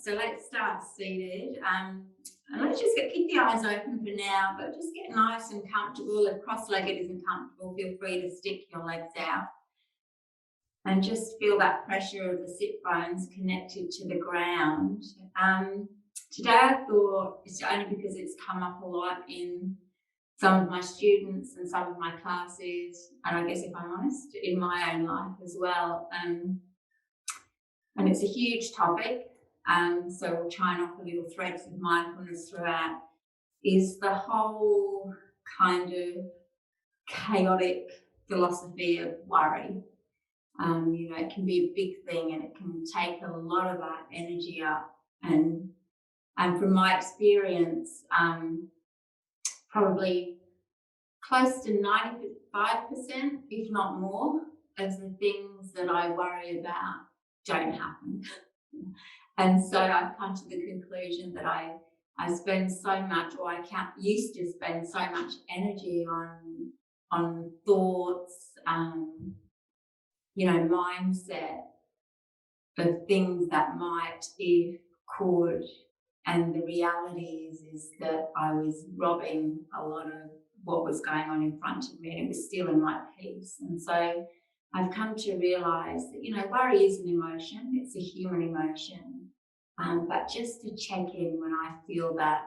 So let's start seated. And let's just keep the eyes open for now, but just get nice and comfortable. If cross-legged isn't comfortable, feel free to stick your legs out. And just feel that pressure of the sit bones connected to the ground. Today I thought, it's only because it's come up a lot in some of my students and some of my classes, and I guess if I'm honest, in my own life as well. And it's a huge topic, so we'll try and offer little threads of mindfulness throughout, is the whole kind of chaotic philosophy of worry. It can be a big thing and it can take a lot of our energy up. And from my experience, probably close to 95%, if not more, of the things that I worry about don't happen. And so I've come to the conclusion that I spend so much, or used to spend so much energy on thoughts, mindset of things that might, if, could, and the reality is that I was robbing a lot of what was going on in front of me, and it was stealing my peace. And so I've come to realise that, worry is an emotion, it's a human emotion, but just to check in when I feel that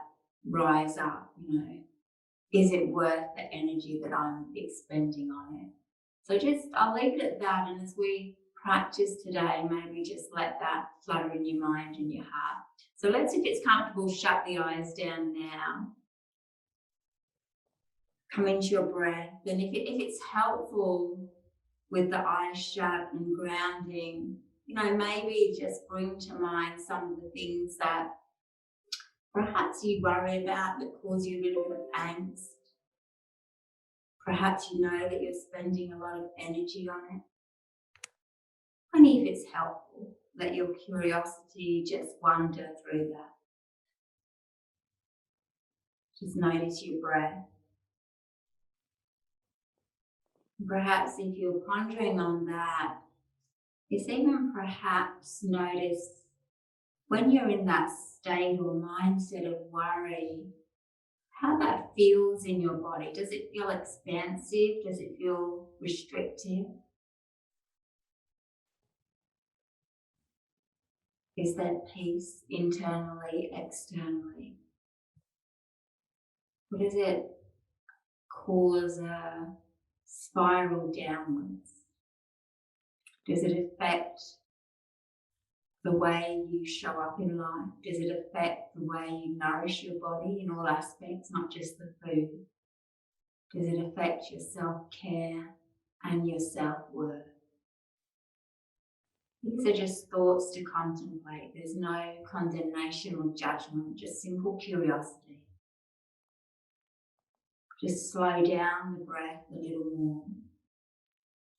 rise up, is it worth the energy that I'm expending on it? So I'll leave it at that, and as we practice today, maybe just let that flutter in your mind and your heart. So let's, if it's comfortable, shut the eyes down now. Come into your breath, and if it's helpful with the eyes shut and grounding, maybe just bring to mind some of the things that perhaps you worry about that cause you a little bit of angst. Perhaps you know that you're spending a lot of energy on it. And if it's helpful, let your curiosity just wander through that. Just notice your breath. Perhaps if you're pondering on that, it's even perhaps notice when you're in that state or mindset of worry, how that feels in your body. Does it feel expansive? Does it feel restrictive? Is there peace internally, externally? Or does it cause a spiral downwards? Does it affect the way you show up in life? Does it affect the way you nourish your body in all aspects, not just the food? Does it affect your self-care and your self-worth? These are just thoughts to contemplate. There's no condemnation or judgment, just simple curiosity. Just slow down the breath a little more.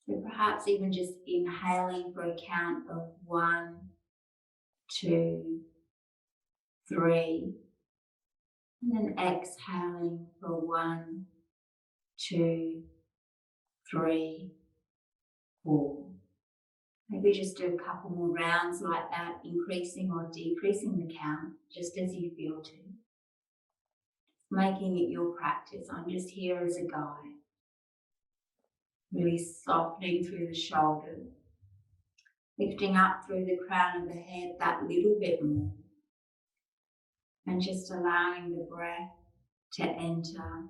So perhaps even just inhaling for a count of 1, 2, 3, and then exhaling for 1, 2, 3, 4. Maybe just do a couple more rounds like that, increasing or decreasing the count, just as you feel to. Making it your practice. I'm just here as a guide. Really softening through the shoulders, lifting up through the crown of the head that little bit more, and just allowing the breath to enter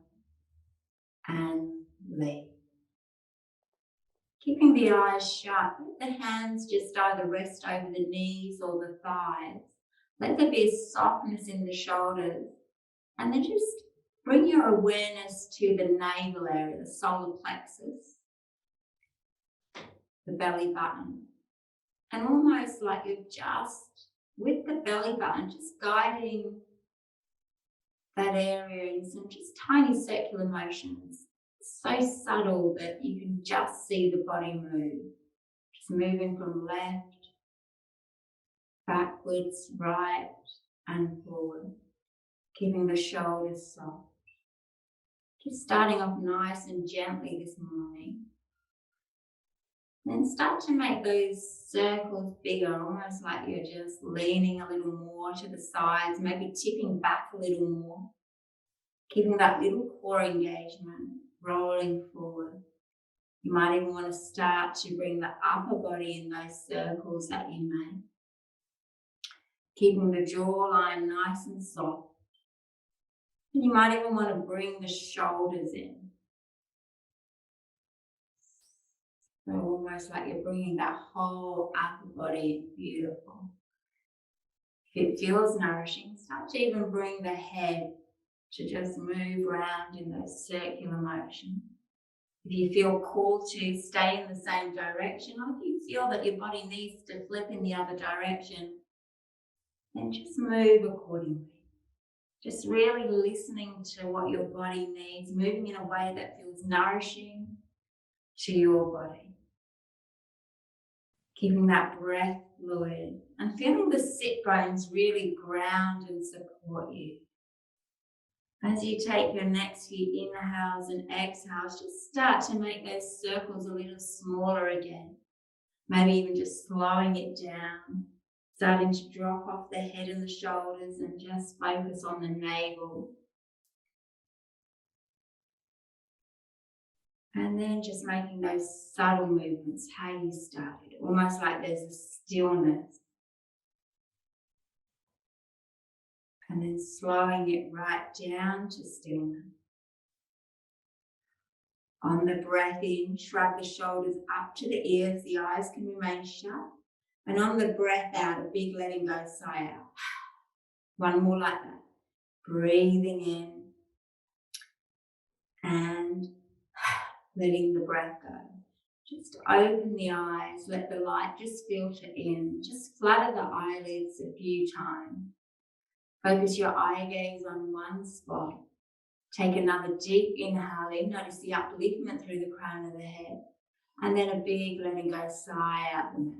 and leave. Keeping the eyes shut, let the hands just either rest over the knees or the thighs. Let there be a softness in the shoulders, and then just bring your awareness to the navel area, the solar plexus, the belly button, and almost like you're just, with the belly button, just guiding that area in some just tiny circular motions, so subtle that you can just see the body move, just moving from left, backwards, right, and forward, keeping the shoulders soft. Just starting off nice and gently this morning. Then start to make those circles bigger, almost like you're just leaning a little more to the sides, maybe tipping back a little more, keeping that little core engagement, rolling forward. You might even want to start to bring the upper body in those circles that you made, keeping the jawline nice and soft. And you might even want to bring the shoulders in. So almost like you're bringing that whole upper body in. Beautiful. If it feels nourishing, start to even bring the head to just move around in those circular motions. If you feel called to stay in the same direction, or if you feel that your body needs to flip in the other direction, then just move accordingly. Just really listening to what your body needs, moving in a way that feels nourishing to your body. Keeping that breath fluid and feeling the sit bones really ground and support you. As you take your next few inhales and exhales, just start to make those circles a little smaller again. Maybe even just slowing it down, starting to drop off the head and the shoulders and just focus on the navel. And then just making those subtle movements, how you started, almost like there's a stillness. And then slowing it right down to stillness. On the breath in, shrug the shoulders up to the ears, the eyes can remain shut. And on the breath out, a big letting go sigh out. One more like that. Breathing in and letting the breath go. Just open the eyes, let the light just filter in. Just flutter the eyelids a few times. Focus your eye gaze on one spot. Take another deep inhale in. Notice the upliftment through the crown of the head. And then a big letting go sigh out the mouth.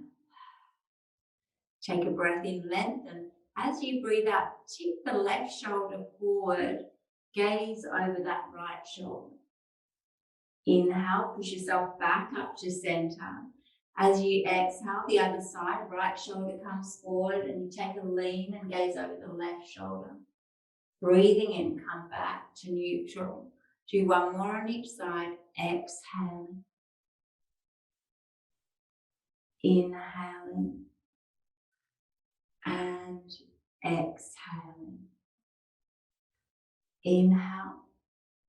Take a breath in, lengthen. As you breathe out, tip the left shoulder forward. Gaze over that right shoulder. Inhale, push yourself back up to center. As you exhale, the other side, right shoulder comes forward and you take a lean and gaze over the left shoulder. Breathing in, come back to neutral. Do one more on each side. Exhaling. Inhaling. And exhaling. Inhale.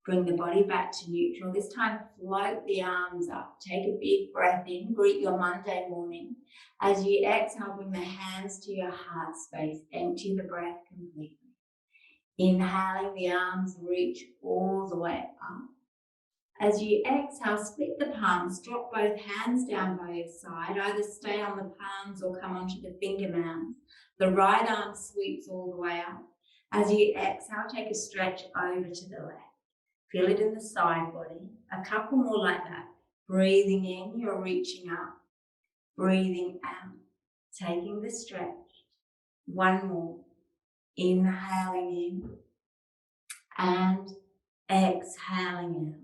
Bring the body back to neutral. This time, float the arms up. Take a big breath in. Greet your Monday morning. As you exhale, bring the hands to your heart space. Empty the breath completely. Inhaling, the arms reach all the way up. As you exhale, split the palms. Drop both hands down by your side. Either stay on the palms or come onto the finger mounds. The right arm sweeps all the way up. As you exhale, take a stretch over to the left. Feel it in the side body. A couple more like that. Breathing in, you're reaching up. Breathing out, taking the stretch. One more. Inhaling in and exhaling out.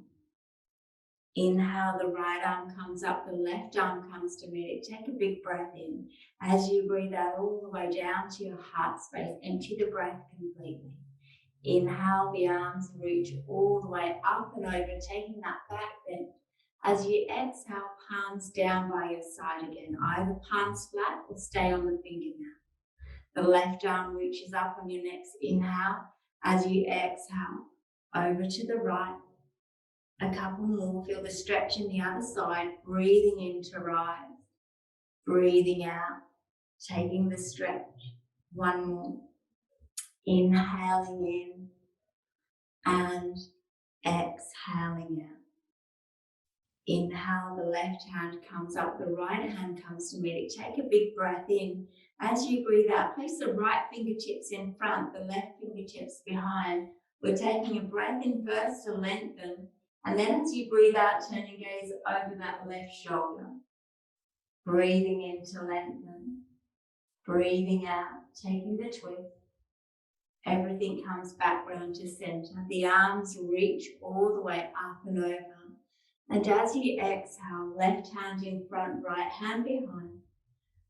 Inhale, the right arm comes up, the left arm comes to meet it. Take a big breath in. As you breathe out all the way down to your heart space, empty the breath completely. Inhale, the arms reach all the way up and over, taking that back bend. As you exhale, palms down by your side again. Either palms flat or stay on the fingernail. The left arm reaches up on your next inhale. As you exhale, over to the right. A couple more. Feel the stretch in the other side. Breathing in to rise. Breathing out, taking the stretch. One more. Inhaling in and exhaling out. Inhale, the left hand comes up, the right hand comes to meet it. Take a big breath in. As you breathe out, place the right fingertips in front, the left fingertips behind. We're taking a breath in first to lengthen, and then as you breathe out, turn your gaze over that left shoulder. Breathing in to lengthen. Breathing out, taking the twist. Everything comes back round to center. The arms reach all the way up and over. And as you exhale, left hand in front, right hand behind,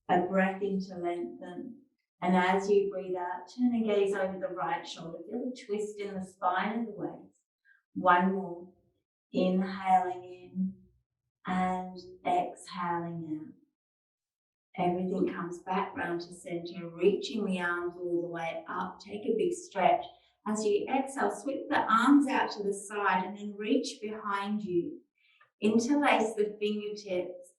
a breath in to lengthen. And as you breathe out, turn and gaze over the right shoulder. Feel a twist in the spine and the waist. One more. Inhaling in and exhaling out. Everything comes back round to center, reaching the arms all the way up. Take a big stretch. As you exhale, sweep the arms out to the side and then reach behind you. Interlace the fingertips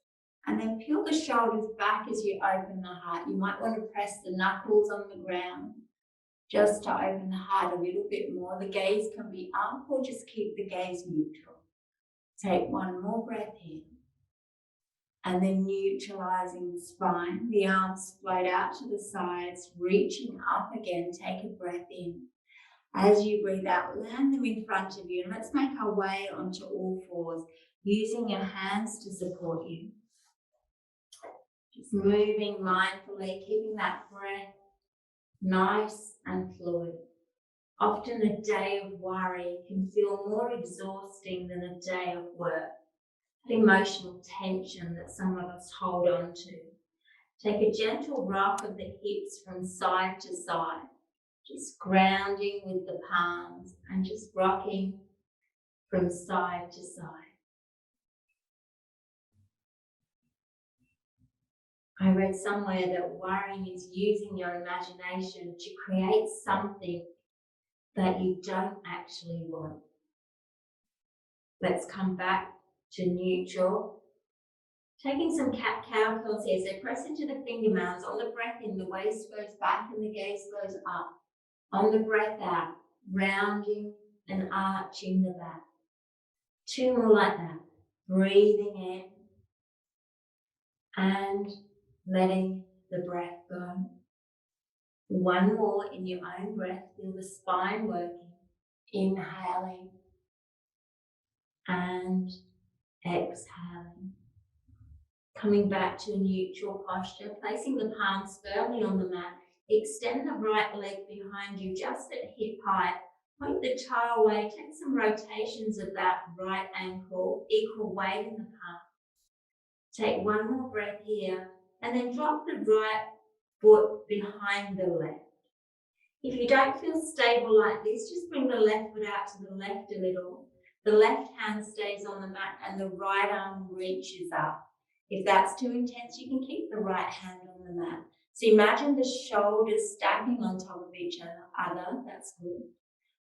and then peel the shoulders back as you open the heart. You might want to press the knuckles on the ground just to open the heart a little bit more. The gaze can be up or just keep the gaze neutral. Take one more breath in and then neutralizing the spine. The arms float out to the sides, reaching up again. Take a breath in. As you breathe out, land them in front of you, and let's make our way onto all fours, using your hands to support you. Just moving mindfully, keeping that breath nice and fluid. Often a day of worry can feel more exhausting than a day of work. That emotional tension that some of us hold on to. Take a gentle rock of the hips from side to side, just grounding with the palms and just rocking from side to side. I read somewhere that worrying is using your imagination to create something that you don't actually want. Let's come back to neutral. Taking some cat-cow pose here, so press into the fingernails. On the breath in, the waist goes back and the gaze goes up. On the breath out, rounding and arching the back. Two more like that. Breathing in and letting the breath go. One more in your own breath. Feel the spine working. Inhaling and exhaling. Coming back to a neutral posture, placing the palms firmly on the mat. Extend the right leg behind you just at hip height. Point the toe away. Take some rotations of that right ankle, equal weight in the palm. Take one more breath here and then drop the right foot behind the left. If you don't feel stable like this, just bring the left foot out to the left a little. The left hand stays on the mat and the right arm reaches up. If that's too intense, you can keep the right hand on the mat. So imagine the shoulders stacking on top of each other. That's good.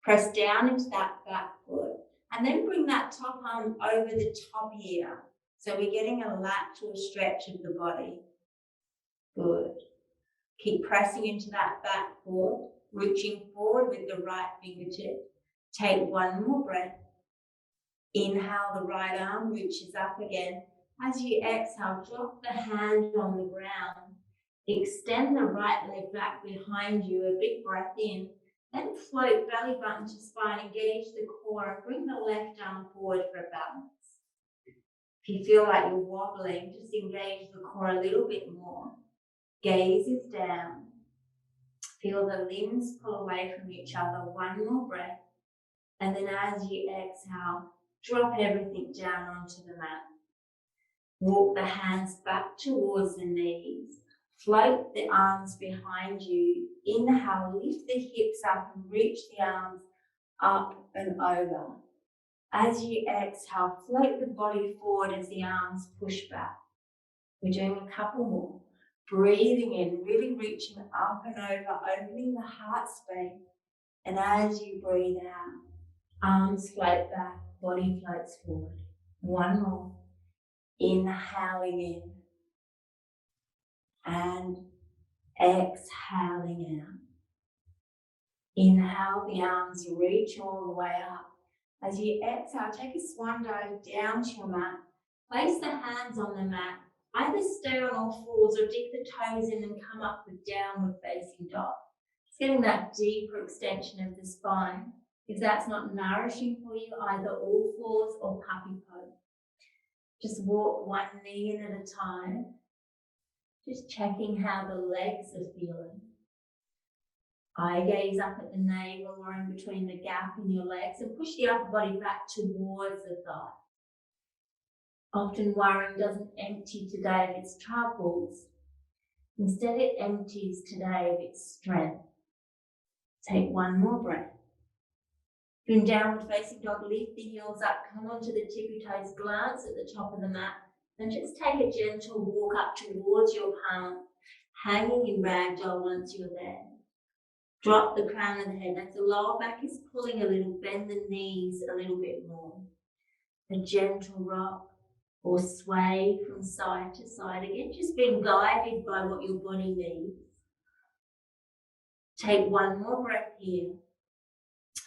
Press down into that back foot and then bring that top arm over the top ear. So we're getting a lateral stretch of the body. Good. Keep pressing into that back foot, reaching forward with the right fingertip. Take one more breath. Inhale, the right arm reaches up again. As you exhale, drop the hand on the ground. Extend the right leg back behind you, a big breath in. Then float belly button to spine, engage the core, and bring the left arm forward for a balance. If you feel like you're wobbling, just engage the core a little bit more. Gaze is down. Feel the limbs pull away from each other. One more breath. And then as you exhale, drop everything down onto the mat. Walk the hands back towards the knees. Float the arms behind you. Inhale, lift the hips up and reach the arms up and over. As you exhale, float the body forward as the arms push back. We're doing a couple more. Breathing in, really reaching up and over, opening the heart space. And as you breathe out, arms float back, body floats forward. One more. Inhaling in and exhaling out. Inhale, the arms reach all the way up. As you exhale, take a swan dive down to your mat. Place the hands on the mat. Either stay on all fours or dig the toes in and come up with downward facing dog. Just getting that deeper extension of the spine. If that's not nourishing for you, either all fours or puppy pose. Just walk one knee in at a time. Just checking how the legs are feeling. Eye gaze up at the navel or in between the gap in your legs and push the upper body back towards the thigh. Often worrying doesn't empty today of its troubles. Instead, it empties today of its strength. Take one more breath. In downward facing dog, lift the heels up, come onto the tippy toes, glance at the top of the mat, and just take a gentle walk up towards your palm, hanging in ragdoll once you're there. Drop the crown of the head. As the lower back is pulling a little, bend the knees a little bit more. A gentle rock or sway from side to side. Again, just being guided by what your body needs. Take one more breath here.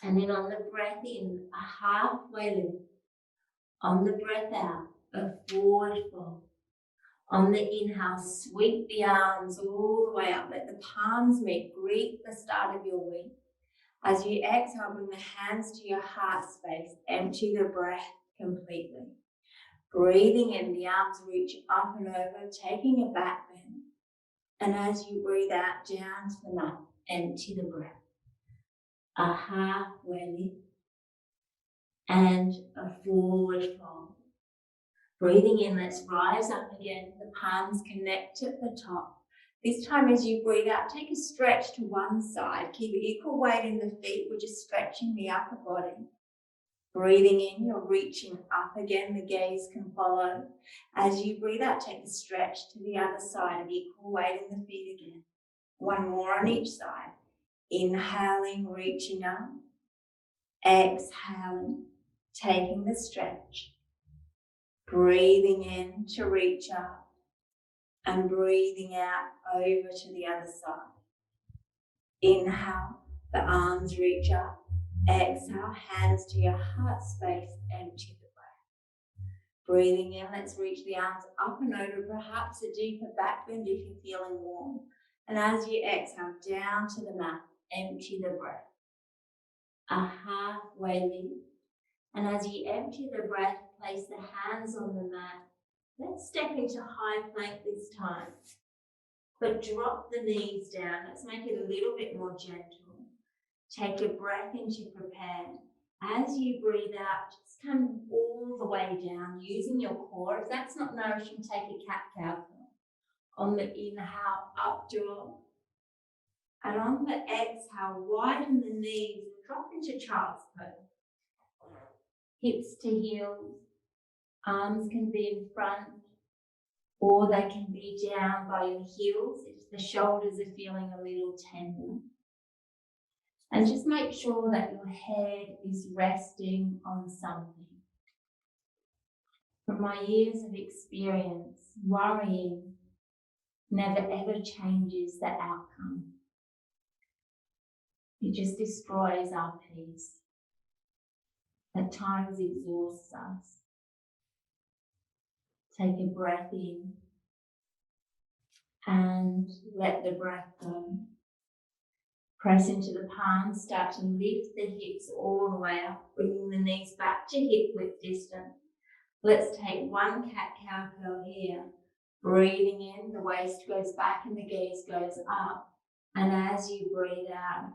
And then on the breath in, a halfway lift. On the breath out, a forward fold. On the inhale, sweep the arms all the way up. Let the palms meet. Greet the start of your week. As you exhale, bring the hands to your heart space. Empty the breath completely. Breathing in, the arms reach up and over, taking a back bend. And as you breathe out, down to the mat, empty the breath. A halfway lift and a forward fold. Breathing in, let's rise up again. The palms connect at the top. This time as you breathe out, take a stretch to one side. Keep equal weight in the feet. We're just stretching the upper body. Breathing in, you're reaching up again. The gaze can follow. As you breathe out, take a stretch to the other side. Equal weight in the feet again. One more on each side. Inhaling, reaching up. Exhaling, taking the stretch. Breathing in to reach up. And breathing out over to the other side. Inhale, the arms reach up. Exhale, hands to your heart space, empty the breath. Breathing in, let's reach the arms up and over, perhaps a deeper back bend if you're feeling warm. And as you exhale, down to the mat, empty the breath. A halfway lift. And as you empty the breath, place the hands on the mat. Let's step into high plank this time. But drop the knees down. Let's make it a little bit more gentle. Take a breath in to prepare. As you breathe out, just come all the way down using your core. If that's not nourishing, take a cat-cow. On the inhale, up dog. And on the exhale, widen the knees and drop into child's pose. Hips to heels. Arms can be in front or they can be down by your heels if the shoulders are feeling a little tender. And just make sure that your head is resting on something. From my years of experience, worrying never ever changes the outcome. It just destroys our peace. At times exhausts us. Take a breath in and let the breath go. Press into the palms, start to lift the hips all the way up, bringing the knees back to hip width distance. Let's take one cat-cow curl here. Breathing in, the waist goes back and the gaze goes up. And as you breathe out,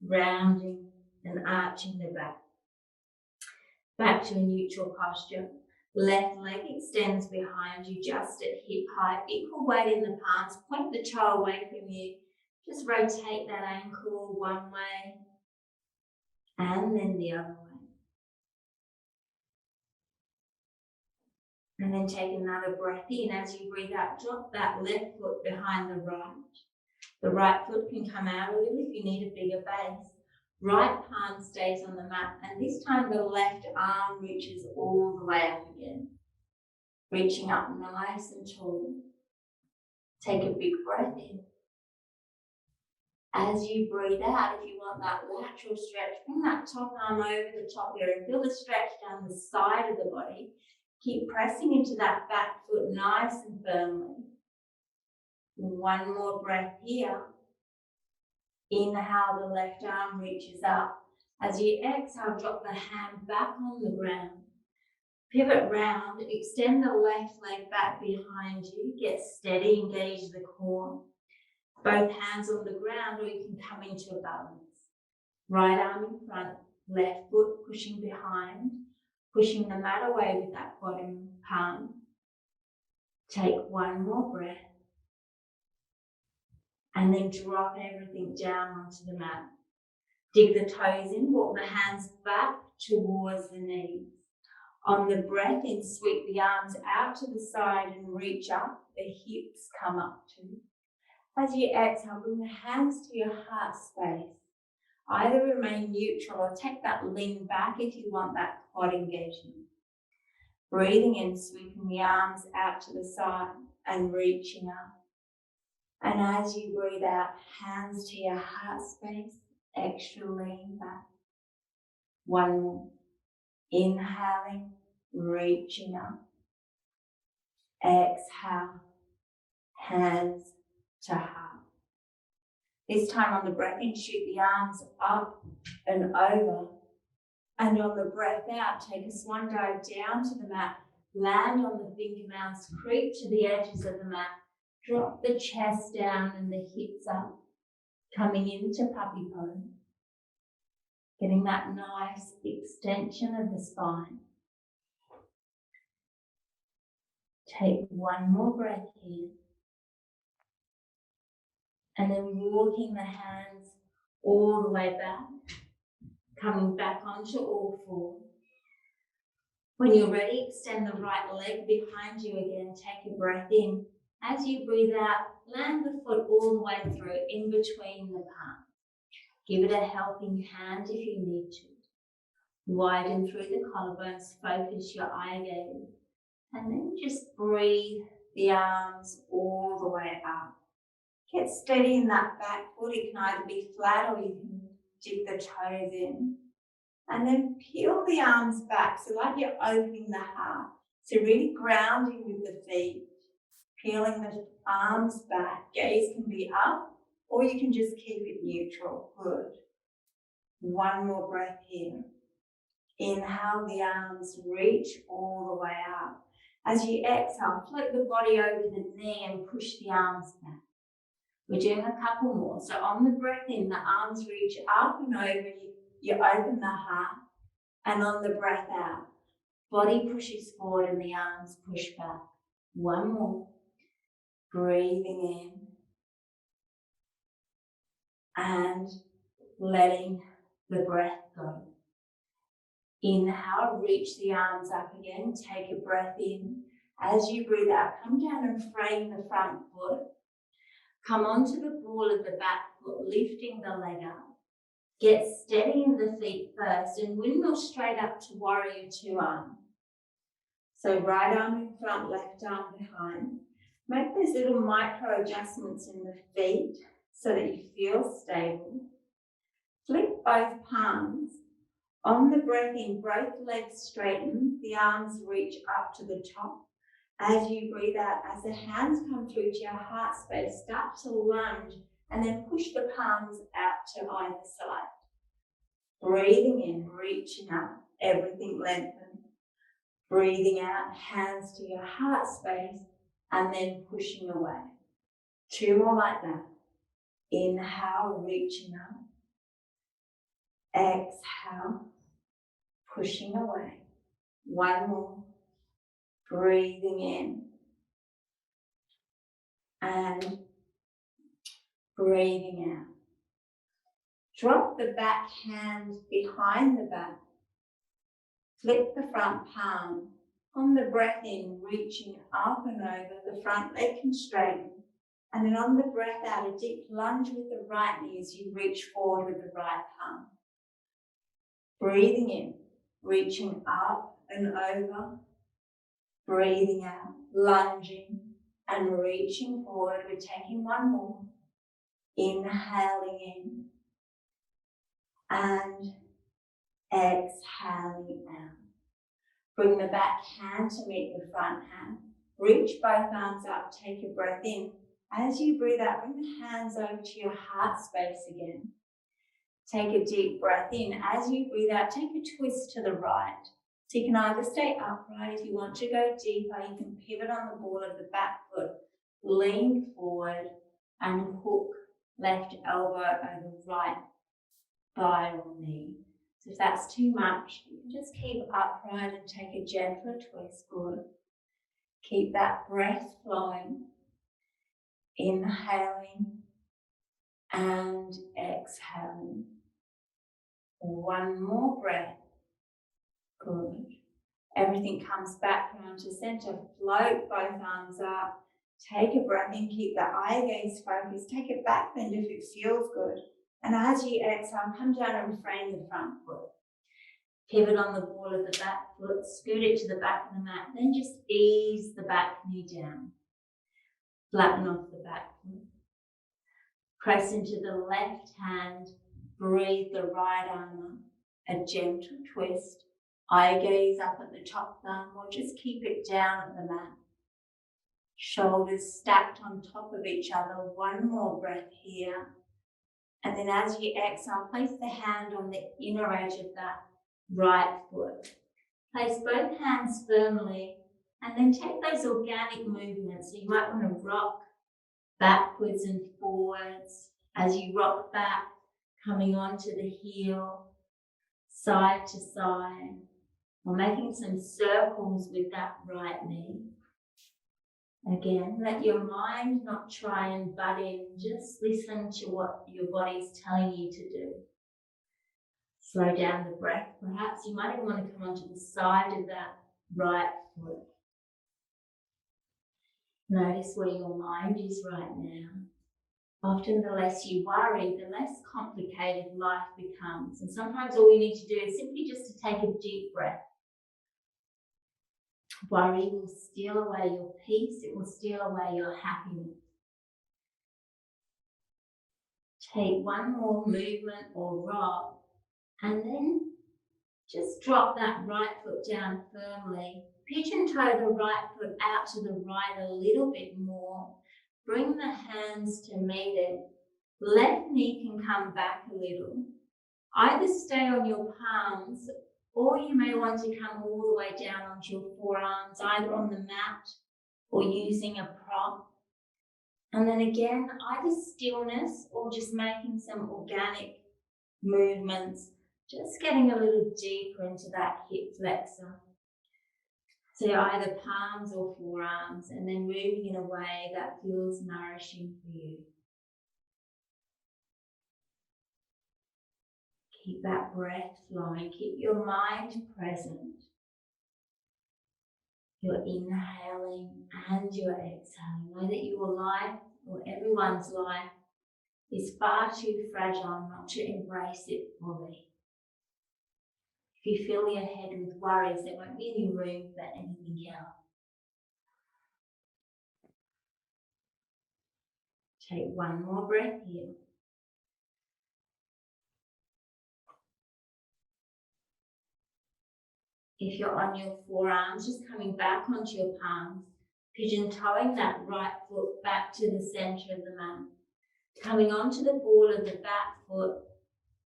rounding and arching the back. Back to a neutral posture. Left leg extends behind you just at hip height. Equal weight in the palms. Point the toe away from you. Just rotate that ankle one way and then the other way. And then take another breath in. As you breathe out, drop that left foot behind the right. The right foot can come out a little if you need a bigger base. Right palm stays on the mat, and this time the left arm reaches all the way up again. Reaching up nice and tall. Take a big breath in. As you breathe out, if you want that lateral stretch, bring that top arm over the top here and feel the stretch down the side of the body. Keep pressing into that back foot nice and firmly. One more breath here. Inhale, the left arm reaches up. As you exhale, drop the hand back on the ground. Pivot round, extend the left leg back behind you. Get steady, engage the core. Both hands on the ground, or you can come into a balance. Right arm in front, left foot pushing behind, pushing the mat away with that bottom palm. Take one more breath. And then drop everything down onto the mat. Dig the toes in, walk the hands back towards the knees. On the breath in, sweep the arms out to the side and reach up. The hips come up too. As you exhale, bring the hands to your heart space. Either remain neutral or take that lean back if you want that quad engagement. Breathing in, sweeping the arms out to the side and reaching up. And as you breathe out, hands to your heart space, extra lean back. One more. Inhaling, reaching up. Exhale, hands to heart. This time on the breath in, shoot the arms up and over. And on the breath out, take a swan dive down to the mat. Land on the fingernails, creep to the edges of the mat. Drop the chest down and the hips up. Coming into puppy pose. Getting that nice extension of the spine. Take one more breath here. And then walking the hands all the way back. Coming back onto all fours. When you're ready, extend the right leg behind you again. Take a breath in. As you breathe out, land the foot all the way through, in between the palms. Give it a helping hand if you need to. Widen through the collarbones, focus your eye gaze. And then just breathe the arms all the way up. Get steady in that back foot. It can either be flat or you can dip the toes in. And then peel the arms back, so like you're opening the heart. So really grounding with the feet. Peeling the arms back. Gaze can be up, or you can just keep it neutral. Good. One more breath here. Inhale, the arms reach all the way up. As you exhale, float the body over the knee and push the arms back. We're doing a couple more. So on the breath in, the arms reach up and over. You open the heart. And on the breath out, body pushes forward and the arms push back. One more. Breathing in. And letting the breath go. Inhale, reach the arms up again. Take a breath in. As you breathe out, come down and frame the front foot. Come onto the ball of the back foot, lifting the leg up. Get steady in the feet first and windmill straight up to warrior two arm. So right arm in front, left arm behind. Make those little micro adjustments in the feet so that you feel stable. Flip both palms. On the breath in, both legs straighten, the arms reach up to the top. As you breathe out, as the hands come through to your heart space, start to lunge and then push the palms out to either side. Breathing in, reaching up, everything lengthened. Breathing out, hands to your heart space and then pushing away. Two more like that. Inhale, reaching up. Exhale, pushing away. One more. Breathing in. And breathing out. Drop the back hand behind the back. Flip the front palm. On the breath in, reaching up and over, the front leg can straighten. And then on the breath out, a deep lunge with the right knee as you reach forward with the right palm. Breathing in, reaching up and over. Breathing out, lunging and reaching forward. We're taking one more. Inhaling in and exhaling out. Bring the back hand to meet the front hand. Reach both arms up, take a breath in. As you breathe out, bring the hands over to your heart space again. Take a deep breath in. As you breathe out, take a twist to the right. So you can either stay upright. If you want to go deeper, you can pivot on the ball of the back foot. Lean forward and hook left elbow over right thigh or knee. So if that's too much, you can just keep upright and take a gentler twist. Good. Keep that breath flowing. Inhaling and exhaling. One more breath. Good. Everything comes back round to center. Float both arms up. Take a breath in. Keep the eye gaze focused. Take a back bend if it feels good. And as you exhale, come down and frame the front foot. Pivot on the ball of the back foot. Scoot it to the back of the mat. Then just ease the back knee down. Flatten off the back foot. Press into the left hand. Breathe the right arm up. A gentle twist. Eye gaze up at the top thumb, or just keep it down at the mat. Shoulders stacked on top of each other. One more breath here. And then as you exhale, place the hand on the inner edge of that right foot. Place both hands firmly, and then take those organic movements. So you might want to rock backwards and forwards. As you rock back, coming onto the heel, side to side. We're making some circles with that right knee. Again, let your mind not try and butt in. Just listen to what your body's telling you to do. Slow down the breath. Perhaps you might even want to come onto the side of that right foot. Notice where your mind is right now. Often the less you worry, the less complicated life becomes. And sometimes all you need to do is simply just to take a deep breath. Worry will steal away your peace. It will steal away your happiness. Take one more movement or rock, and then just drop that right foot down firmly. Pigeon toe the right foot out to the right a little bit more. Bring the hands to meet it. Left knee can come back a little. Either stay on your palms, or you may want to come all the way down onto your forearms, either on the mat or using a prop. And then again, either stillness or just making some organic movements, just getting a little deeper into that hip flexor. So either palms or forearms, and then moving in a way that feels nourishing for you. Keep that breath flowing. Keep your mind present. You're inhaling and you're exhaling. Know that your life, or everyone's life, is far too fragile not to embrace it fully. If you fill your head with worries, there won't be any room for anything else. Take one more breath here. If you're on your forearms, just coming back onto your palms, pigeon toeing that right foot back to the center of the mat. Coming onto the ball of the back foot,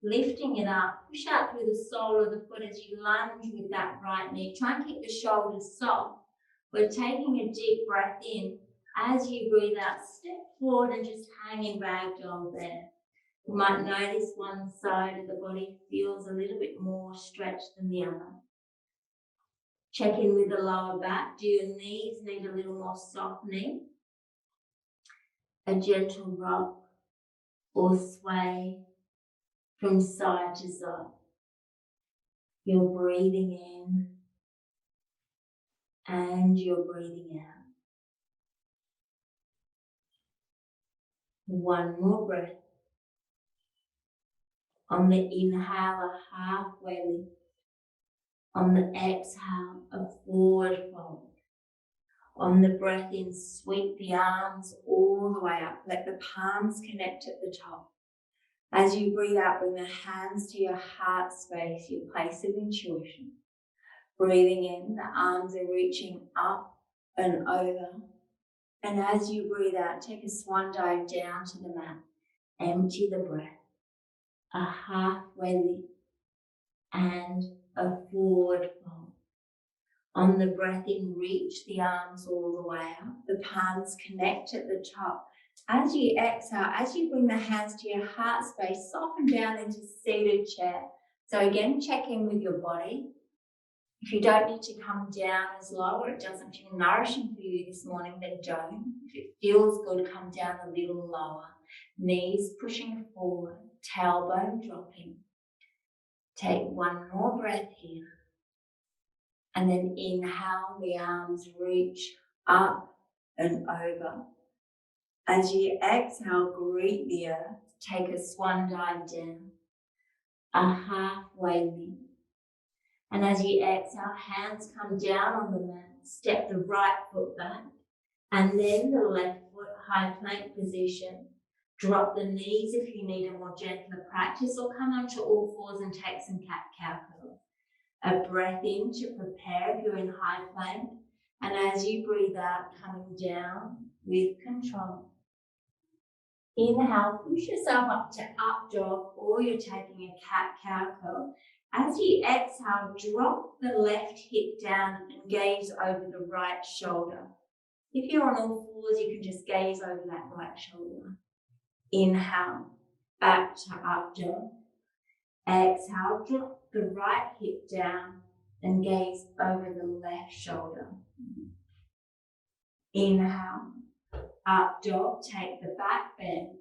lifting it up, push out through the sole of the foot as you lunge with that right knee. Try and keep the shoulders soft. We're taking a deep breath in. As you breathe out, step forward and just hang in ragdoll there. You might notice one side of the body feels a little bit more stretched than the other. Check in with the lower back. Do your knees need a little more softening? A gentle rock or sway from side to side. You're breathing in and you're breathing out. One more breath. On the inhale, a halfway lift. On the exhale, a forward fold. On the breath in, sweep the arms all the way up. Let the palms connect at the top. As you breathe out, bring the hands to your heart space, your place of intuition. Breathing in, the arms are reaching up and over. And as you breathe out, take a swan dive down to the mat. Empty the breath. A halfway lift and a forward fold. On the breath in, reach the arms all the way up. The palms connect at the top. As you exhale, as you bring the hands to your heart space, soften down into seated chair. So again, check in with your body. If you don't need to come down as low or it doesn't feel nourishing for you this morning, then don't. If it feels good, come down a little lower. Knees pushing forward, tailbone dropping. Take one more breath here. And then inhale, the arms reach up and over. As you exhale, greet the earth. Take a swan dive down, a halfway lift. And as you exhale, hands come down on the mat. Step the right foot back and then the left foot, high plank position. Drop the knees if you need a more gentler practice, or come onto all fours and take some cat-cow curls. A breath in to prepare if you're in high plank. And as you breathe out, coming down with control. Inhale, push yourself up to up dog, or you're taking a cat-cow curl. As you exhale, drop the left hip down and gaze over the right shoulder. If you're on all fours, you can just gaze over that right shoulder. Inhale, back to up dog. Exhale, drop the right hip down and gaze over the left shoulder. Inhale, up dog, take the back bend.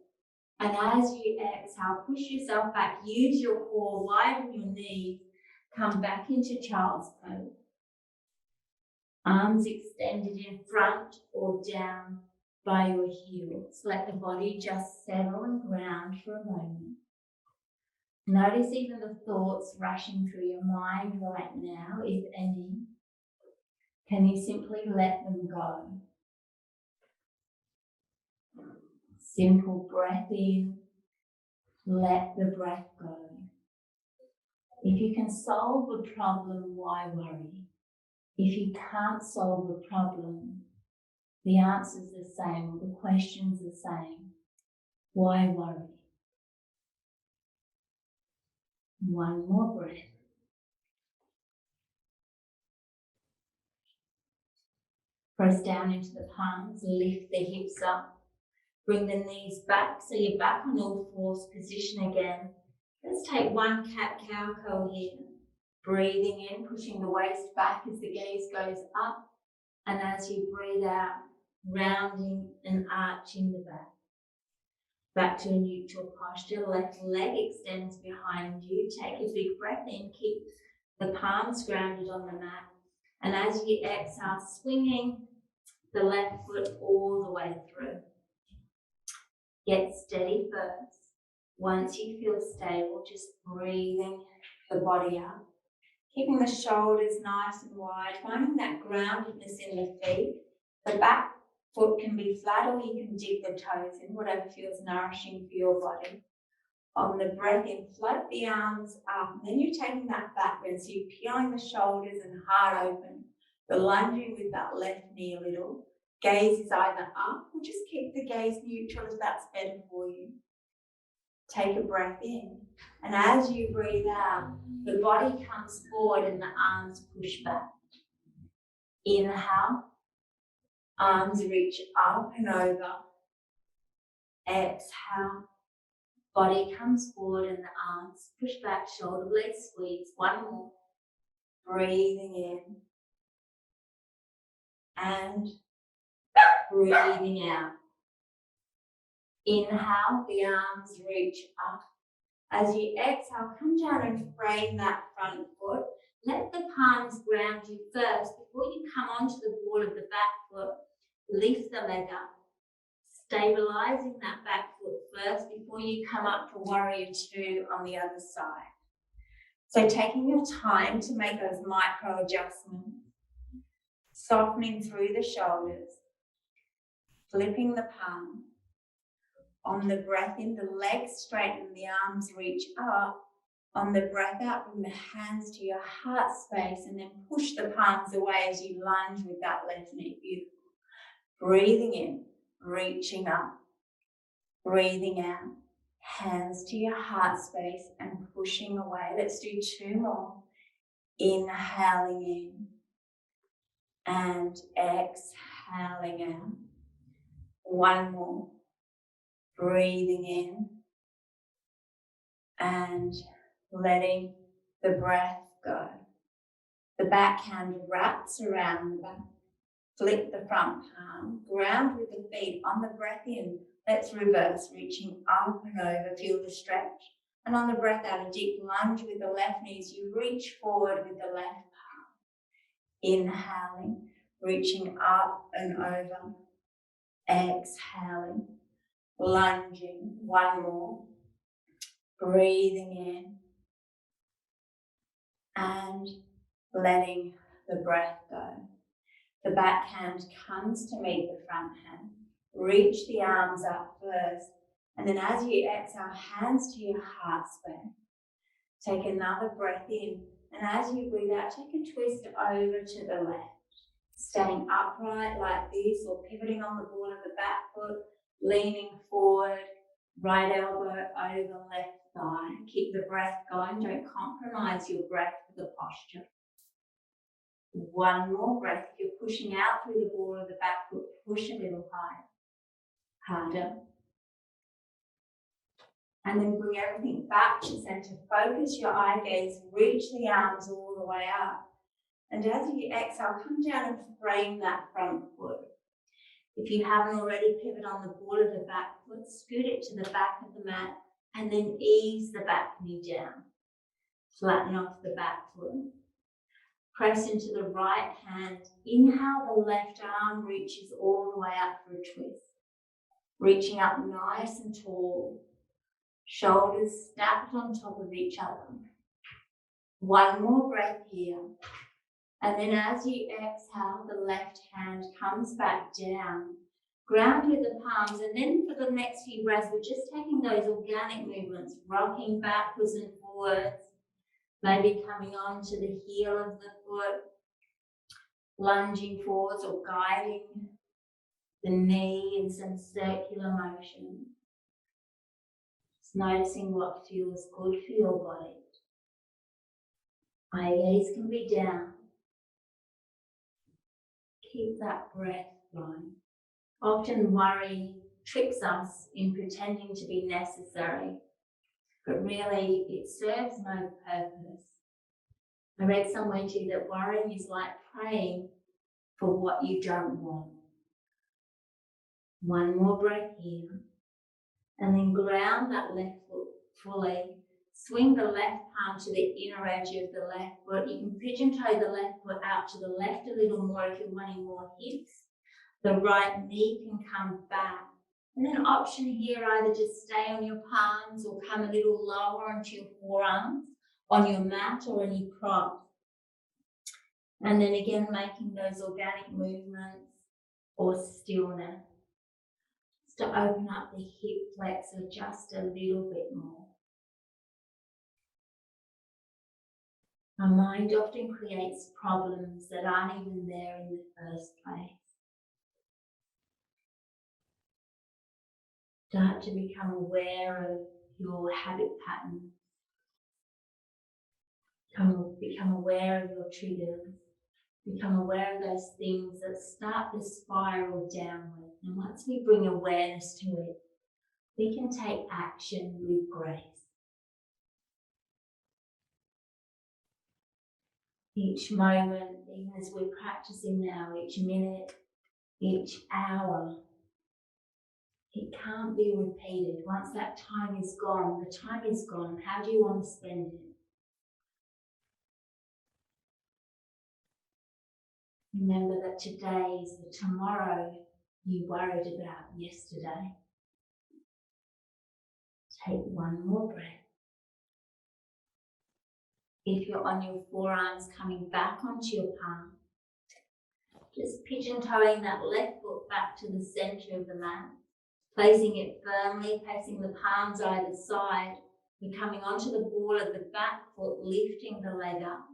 And as you exhale, push yourself back. Use your core, widen your knees. Come back into child's pose. Arms extended in front or down by your heels. Let the body just settle and ground for a moment. Notice even the thoughts rushing through your mind right now, if any. Can you simply let them go? Simple breath in, let the breath go. If you can solve a problem, why worry? If you can't solve a problem, the answer's the same, or the question's the same. Why worry? One more breath. Press down into the palms, lift the hips up. Bring the knees back so you're back on all fours position again. Let's take one cat-cow curl here. Breathing in, pushing the waist back as the gaze goes up. And as you breathe out, rounding and arching the back. Back to a neutral posture. Left leg extends behind you. Take a big breath in. Keep the palms grounded on the mat. And as you exhale, swinging the left foot all the way through. Get steady first. Once you feel stable, just breathing the body up. Keeping the shoulders nice and wide, finding that groundedness in the feet. The back foot can be flat, or you can dig the toes in, whatever feels nourishing for your body. On the breath in, float the arms up, and then you're taking that backward, so you're peeling the shoulders and heart open. You're lunging with that left knee a little. Gaze is either up, or just keep the gaze neutral if that's better for you. Take a breath in, and as you breathe out, the body comes forward and the arms push back. Inhale, arms reach up and over. Exhale, body comes forward and the arms push back, shoulder blades squeeze. One more. Breathing in and breathing out. Inhale, the arms reach up. As you exhale, come down and frame that front foot. Let the palms ground you first. Before you come onto the ball of the back foot, lift the leg up. Stabilizing that back foot first before you come up for warrior two on the other side. So taking your time to make those micro adjustments. Softening through the shoulders. Flipping the palm. On the breath in, the legs straighten, the arms reach up. On the breath out, bring the hands to your heart space and then push the palms away as you lunge with that left knee. Beautiful. Breathing in, reaching up. Breathing out, hands to your heart space and pushing away. Let's do two more. Inhaling in and exhaling out. One more. Breathing in and letting the breath go. The backhand wraps around the back. Flip the front palm, ground with the feet on the breath in. Let's reverse, reaching up and over, feel the stretch. And on the breath out, a deep lunge with the left knees. You reach forward with the left palm. Inhaling, reaching up and over. Exhaling, lunging. One more. Breathing in and letting the breath go. The back hand comes to meet the front hand. Reach the arms up first. And then as you exhale, hands to your heart space. Take another breath in. And as you breathe out, take a twist over to the left. Staying upright like this or pivoting on the ball of the back foot, leaning forward, right elbow over left thigh. Keep the breath going. Don't compromise your breath for the posture. One more breath. If you're pushing out through the ball of the back foot, push a little higher, harder. And then bring everything back to center. Focus your eye gaze. Reach the arms all the way up. And as you exhale, come down and frame that front foot. If you haven't already, pivot on the ball of the back foot, scoot it to the back of the mat, and then ease the back knee down. Flatten off the back foot. Press into the right hand. Inhale, the left arm reaches all the way up for a twist. Reaching up nice and tall. Shoulders stacked on top of each other. One more breath here. And then as you exhale, the left hand comes back down. Ground with the palms. And then for the next few breaths, we're just taking those organic movements, rocking backwards and forwards. Maybe coming on to the heel of the foot, lunging forwards or guiding the knee in some circular motion. Just noticing what feels good for your body. Eye gaze can be down. Keep that breath flowing. Often worry tricks us in pretending to be necessary, but really it serves no purpose. I read somewhere too that worrying is like praying for what you don't want. One more breath here. And then ground that left foot fully. Swing the left palm to the inner edge of the left foot. You can pigeon toe the left foot out to the left a little more if you're wanting more hips. The right knee can come back. And then option here, either just stay on your palms or come a little lower onto your forearms, on your mat or any prop. And then again, making those organic movements or stillness. Just to open up the hip flexor just a little bit more. Our mind often creates problems that aren't even there in the first place. Start to become aware of your habit patterns. Become aware of your triggers. Become aware of those things that start to spiral downward. And once we bring awareness to it, we can take action with grace. Each moment, even as we're practicing now, each minute, each hour, it can't be repeated. Once that time is gone, the time is gone. How do you want to spend it? Remember that today is the tomorrow you worried about yesterday. Take one more breath. If you're on your forearms, coming back onto your palm, just pigeon toeing that left foot back to the center of the mat, placing it firmly, placing the palms either side. We're coming onto the ball of the back foot, lifting the leg up.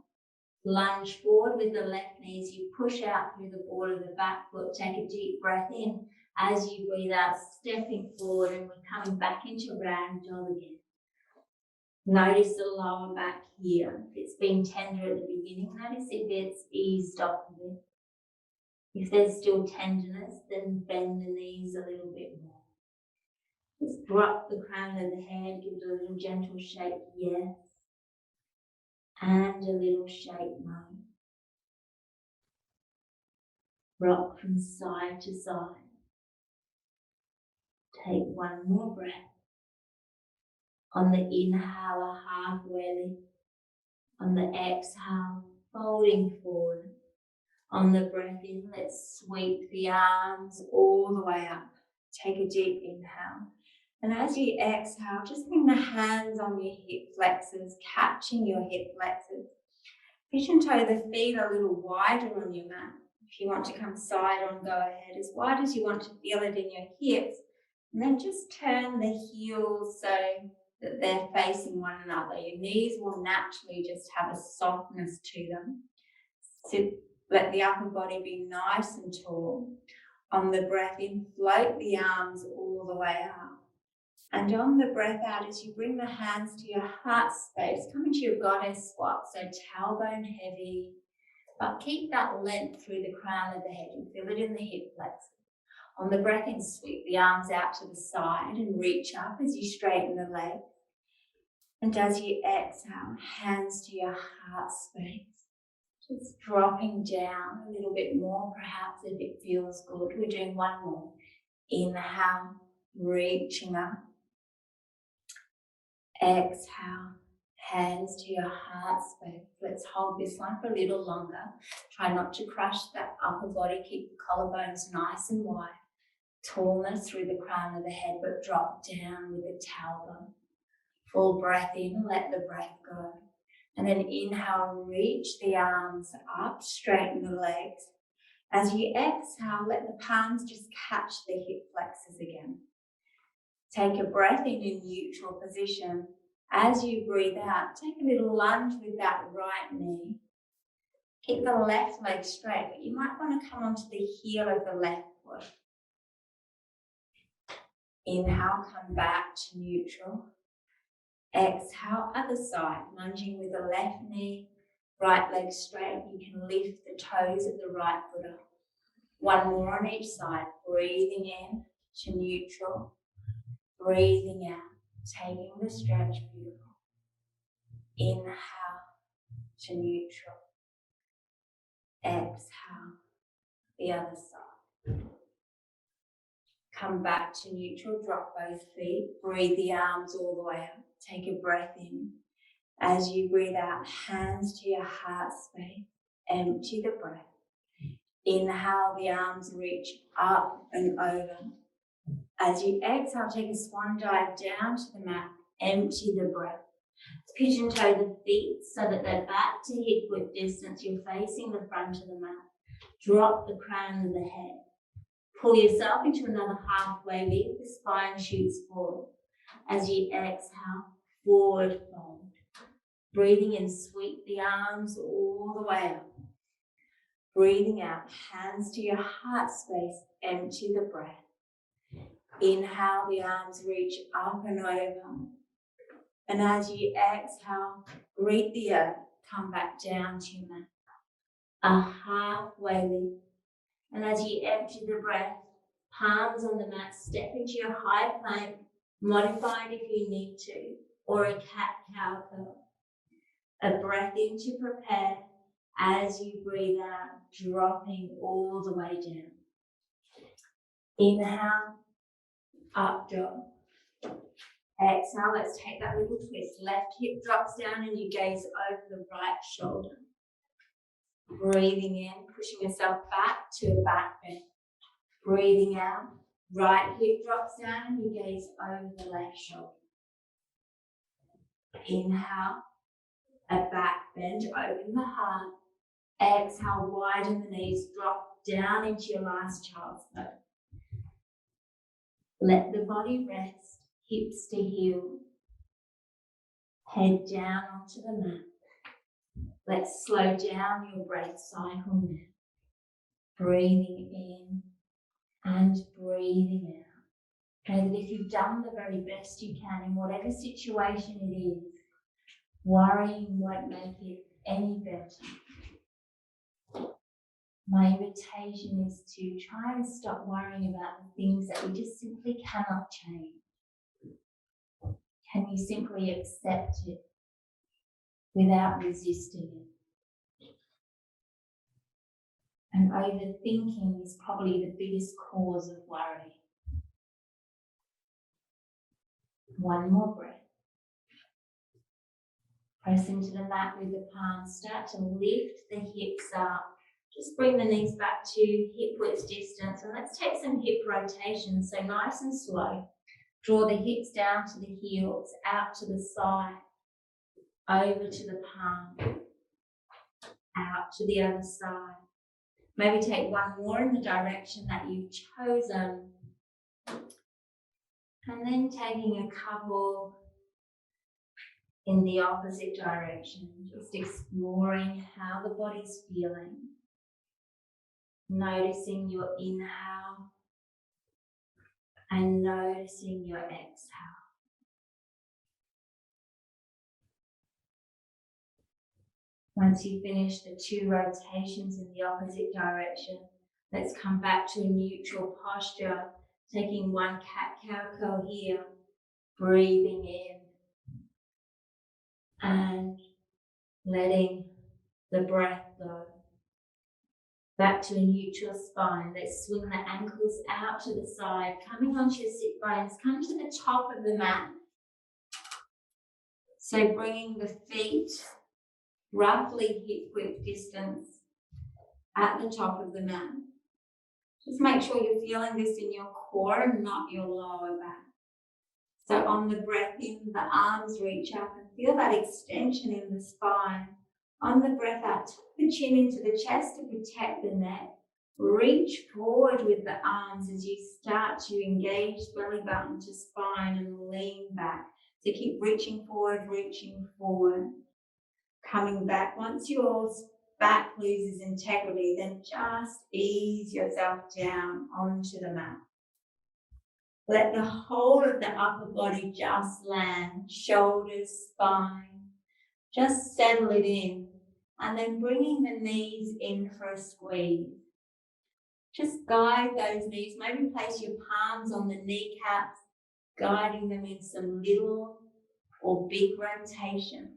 Lunge forward with the left knee as you push out through the ball of the back foot. Take a deep breath in. As you breathe out, stepping forward, and we're coming back into round dog again. Notice the lower back here. If it's been tender at the beginning, notice if it's eased off a bit. If there's still tenderness, then bend the knees a little bit more. Just drop the crown of the head, give it a little gentle shake, yes. And a little shake, no. Rock from side to side. Take one more breath. On the inhale, a halfway lift. On the exhale, folding forward. On the breath in, let's sweep the arms all the way up. Take a deep inhale. And as you exhale, just bring the hands on your hip flexors, catching your hip flexors. Pigeon toe the feet a little wider on your mat. If you want to come side on, go ahead. As wide as you want to feel it in your hips. And then just turn the heels so that they're facing one another. Your knees will naturally just have a softness to them. Let the upper body be nice and tall. On the breath in, float the arms all the way up. And on the breath out, as you bring the hands to your heart space, come into your goddess squat, so tailbone heavy, but keep that length through the crown of the head and feel it in the hip flexors. On the breath in, sweep the arms out to the side and reach up as you straighten the legs. And as you exhale, hands to your heart space. Just dropping down a little bit more, perhaps if it feels good. We're doing one more. Inhale, reaching up. Exhale, hands to your heart space. Let's hold this one for a little longer. Try not to crush that upper body. Keep the collarbones nice and wide. Tallness through the crown of the head, but drop down with the tailbone. Full breath in, let the breath go. And then inhale, reach the arms up, straighten the legs. As you exhale, let the palms just catch the hip flexors again. Take a breath in neutral position. As you breathe out, take a little lunge with that right knee. Keep the left leg straight, but you might want to come onto the heel of the left foot. Inhale, come back to neutral. Exhale, other side, lunging with the left knee, right leg straight. You can lift the toes of the right foot up. One more on each side, breathing in to neutral. Breathing out, taking the stretch, beautiful. Inhale to neutral. Exhale, the other side. Come back to neutral, drop both feet. Breathe the arms all the way up. Take a breath in. As you breathe out, hands to your heart space. Empty the breath. Inhale, the arms reach up and over. As you exhale, take a swan dive down to the mat. Empty the breath. Pigeon toe the feet so that they're back to hip width distance. You're facing the front of the mat. Drop the crown of the head. Pull yourself into another halfway lift. The spine shoots forward. As you exhale, forward fold. Breathing in, sweep the arms all the way up. Breathing out, hands to your heart space. Empty the breath. Inhale, the arms reach up and over. And as you exhale, greet the earth. Come back down to your mat. A halfway lift. And as you empty the breath, palms on the mat, step into your high plank, modified if you need to, or a cat-cow curl. A breath in to prepare. As you breathe out, dropping all the way down. Inhale, up dog. Exhale, let's take that little twist. Left hip drops down and you gaze over the right shoulder. Breathing in, pushing yourself back to a back bend. Breathing out, right hip drops down and you gaze over the left shoulder. Inhale, a back bend, open the heart. Exhale, widen the knees, drop down into your last child's pose. Let the body rest, hips to heel. Head down onto the mat. Let's slow down your breath cycle now. Breathing in and breathing out. Know that if you've done the very best you can in whatever situation it is, worrying won't make it any better. My invitation is to try and stop worrying about the things that we just simply cannot change. Can you simply accept it without resisting it? And overthinking is probably the biggest cause of worry. One more breath. Press into the mat with the palms. Start to lift the hips up. Just bring the knees back to hip width distance. And let's take some hip rotation. So nice and slow. Draw the hips down to the heels, out to the side, over to the palm, out to the other side. Maybe take one more in the direction that you've chosen. And then taking a couple in the opposite direction, just exploring how the body's feeling. Noticing your inhale and noticing your exhale. Once you finish the 2 rotations in the opposite direction, let's come back to a neutral posture, taking one cat-cow curl here, breathing in and letting the breath go. Back to a neutral spine. Let's swing the ankles out to the side, coming onto your sit bones, come to the top of the mat. So bringing the feet roughly hip width distance at the top of the mat. Just make sure you're feeling this in your core and not your lower back. So on the breath in, the arms reach up and feel that extension in the spine. On the breath out, tuck the chin into the chest to protect the neck. Reach forward with the arms as you start to engage belly button to spine and lean back. So keep reaching forward. Coming back. Once your back loses integrity, then just ease yourself down onto the mat. Let the whole of the upper body just land, shoulders, spine. Just settle it in. And then bringing the knees in for a squeeze. Just guide those knees. Maybe place your palms on the kneecaps, guiding them in some little or big rotations.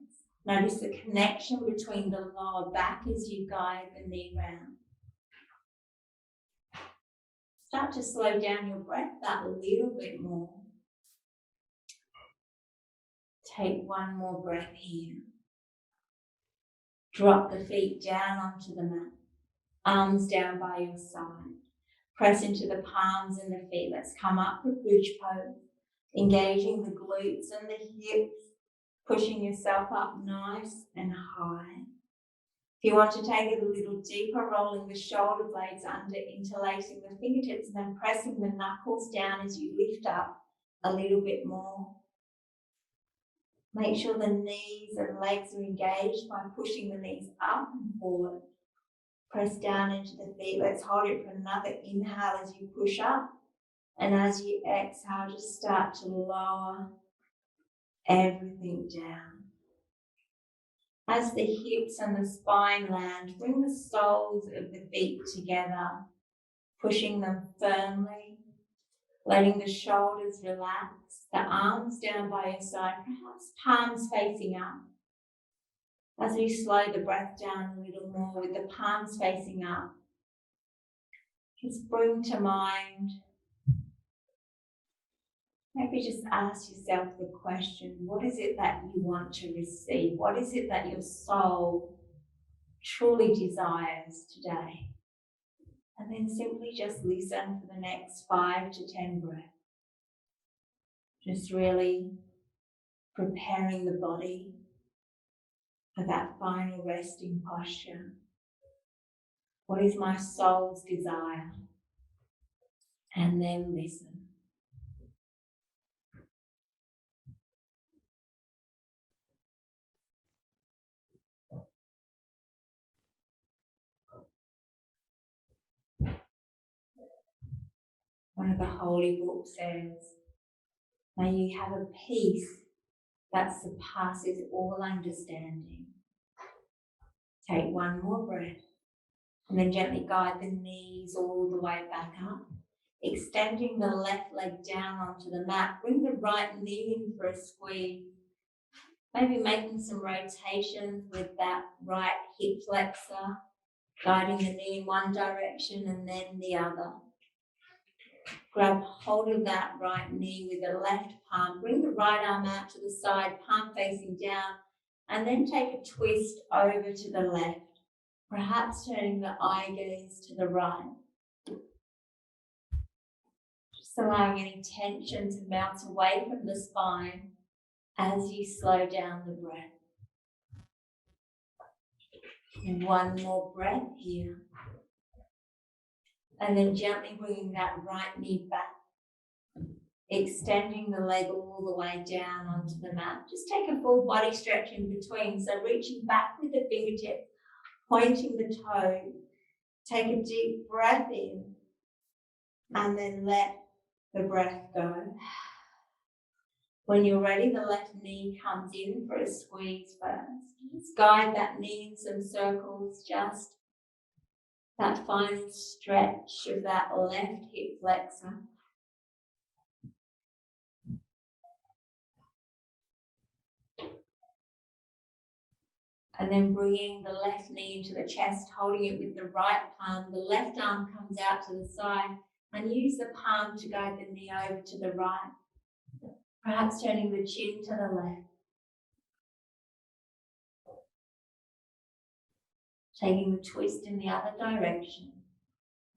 Notice the connection between the lower back as you guide the knee round. Start to slow down your breath that little bit more. Take one more breath here. Drop the feet down onto the mat. Arms down by your side. Press into the palms and the feet. Let's come up for bridge pose. Engaging the glutes and the hips. Pushing yourself up nice and high. If you want to take it a little deeper, rolling the shoulder blades under, interlacing the fingertips, and then pressing the knuckles down as you lift up a little bit more. Make sure the knees and legs are engaged by pushing the knees up and forward. Press down into the feet. Let's hold it for another inhale as you push up. And as you exhale, just start to lower everything down. As the hips and the spine land, bring the soles of the feet together, pushing them firmly, letting the shoulders relax, the arms down by your side, perhaps palms facing up. As we slow the breath down a little more with the palms facing up, just bring to mind, maybe just ask yourself the question, what is it that you want to receive? What is it that your soul truly desires today? And then simply just listen for the next 5 to 10 breaths. Just really preparing the body for that final resting posture. What is my soul's desire? And then listen. One of the holy books says, may you have a peace that surpasses all understanding. Take one more breath and then gently guide the knees all the way back up. Extending the left leg down onto the mat. Bring the right knee in for a squeeze. Maybe making some rotations with that right hip flexor. guiding the knee in one direction and then the other. Grab hold of that right knee with the left palm. Bring the right arm out to the side, palm facing down, and then take a twist over to the left, perhaps turning the eye gaze to the right. Just allowing any tension to bounce away from the spine as you slow down the breath. One more breath here. And then gently bringing that right knee back, extending the leg all the way down onto the mat. Just take a full body stretch in between. So reaching back with the fingertips, pointing the toes. Take a deep breath in and then let the breath go. When you're ready, the left knee comes in for a squeeze first. Just guide that knee in some circles, just that final stretch of that left hip flexor. And then bringing the left knee into the chest, holding it with the right palm. The left arm comes out to the side and use the palm to guide the knee over to the right. Perhaps turning the chin to the left. Taking the twist in the other direction.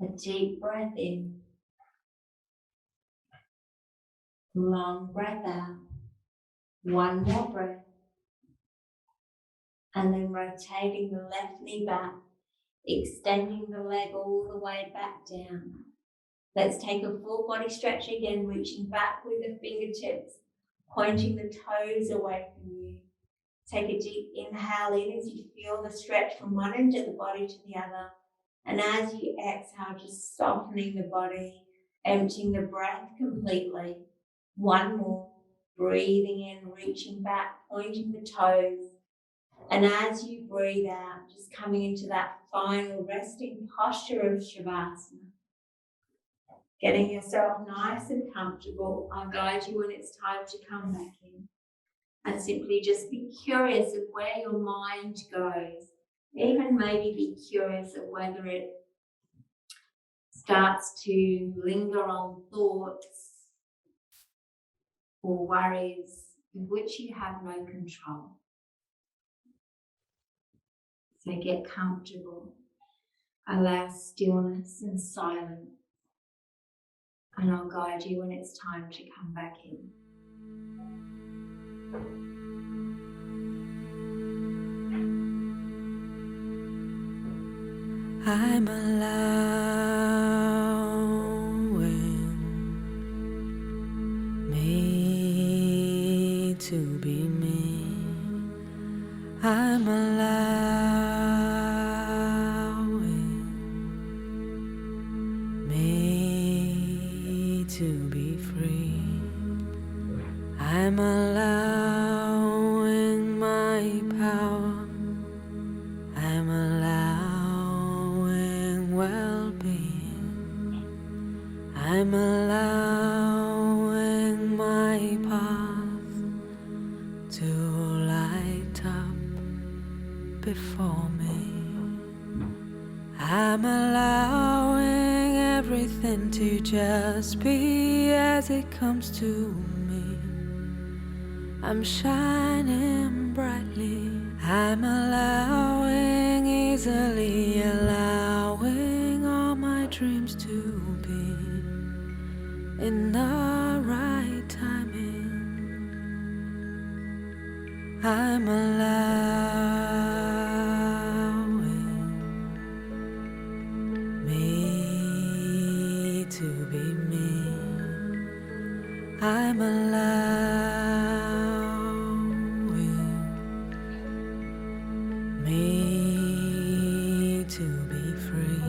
A deep breath in. Long breath out. One more breath. And then rotating the left knee back, extending the leg all the way back down. Let's take a full body stretch again, reaching back with the fingertips, pointing the toes away from you. Take a deep inhale in as you feel the stretch from one end of the body to the other. And as you exhale, just softening the body, emptying the breath completely. One more, breathing in, reaching back, pointing the toes. And as you breathe out, just coming into that final resting posture of Shavasana. Getting yourself nice and comfortable. I'll guide you when it's time to come back in. And simply just be curious of where your mind goes. Even maybe be curious of whether it starts to linger on thoughts or worries in which you have no control. So get comfortable. Allow stillness and silence. And I'll guide you when it's time to come back in. I'm allowing me to be me. I'm allowing me to be free. I'm allowing my power. I'm allowing well-being. I'm allowing my path to light up before me. I'm allowing everything to just be as it comes to me. I'm shining brightly. I'm allowing, easily allowing all my dreams to be in the right timing. I'm allowing me to be me. I'm allowing me to be free.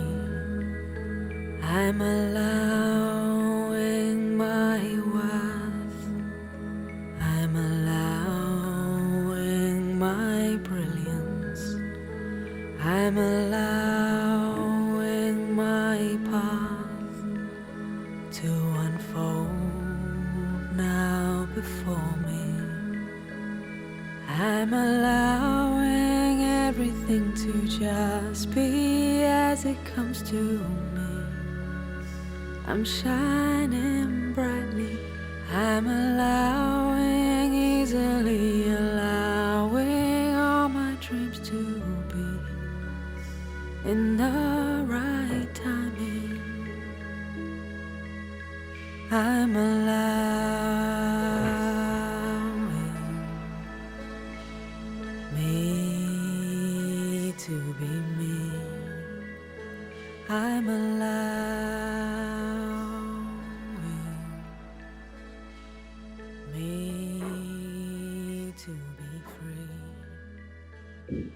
I'm allowing my worth. I'm allowing my brilliance. I'm allowing my path to unfold now before me. I'm allowing everything to just be as it comes to me. I'm shining brightly. I'm allowing, easily allowing all my dreams to be in the right timing. I'm allowing me to be me. I'm allowing me to be free.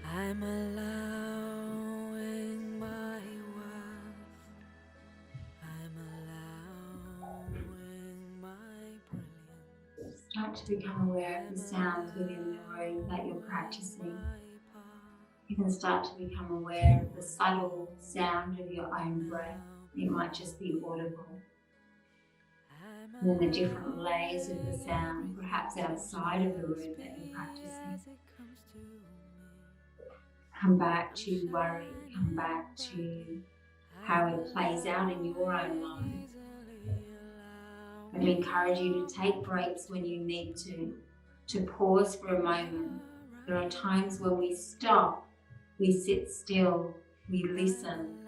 I'm allowing my worth. I'm allowing my brilliance. Start to become aware of the sounds within the room that you're practicing. You can start to become aware of the subtle sound of your own breath. It might just be audible. And then the different layers of the sound, perhaps outside of the room that you're practicing. Come back to worry, come back to how it plays out in your own mind. Let me encourage you to take breaks when you need to pause for a moment. There are times when we stop, we sit still, we listen,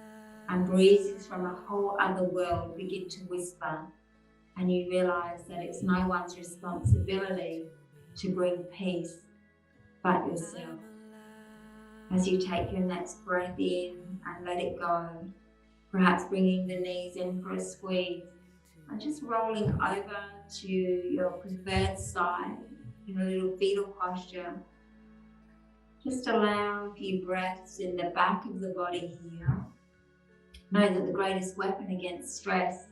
and breezes from a whole other world begin to whisper, and you realize that it's no one's responsibility to bring peace but yourself. As you take your next breath in and let it go, perhaps bringing the knees in for a squeeze, and just rolling over to your preferred side in a little fetal posture. Just allow a few breaths in the back of the body here. Know that the greatest weapon against stress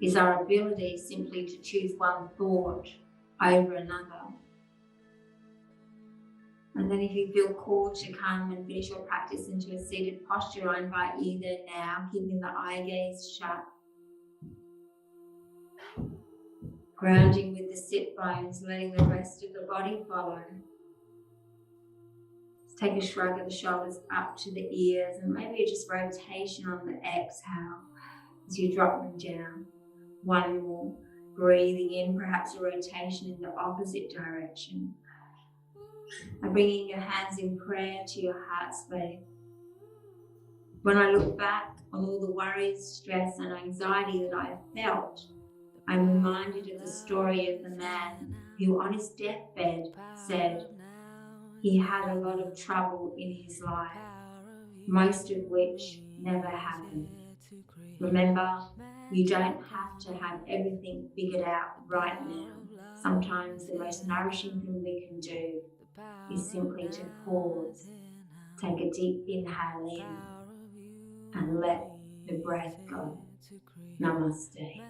is our ability simply to choose one thought over another. And then if you feel called to come and finish your practice into a seated posture, I invite you there now, keeping the eye gaze shut. Grounding with the sit bones, letting the rest of the body follow. Just take a shrug of the shoulders up to the ears, and maybe just rotation on the exhale as you drop them down. One more. Breathing in, perhaps a rotation in the opposite direction. And bringing your hands in prayer to your heart space. When I look back on all the worries, stress, and anxiety that I have felt, I'm reminded of the story of the man who on his deathbed said he had a lot of trouble in his life, most of which never happened. Remember, you don't have to have everything figured out right now. Sometimes the most nourishing thing we can do is simply to pause, take a deep inhale in, and let the breath go. Namaste.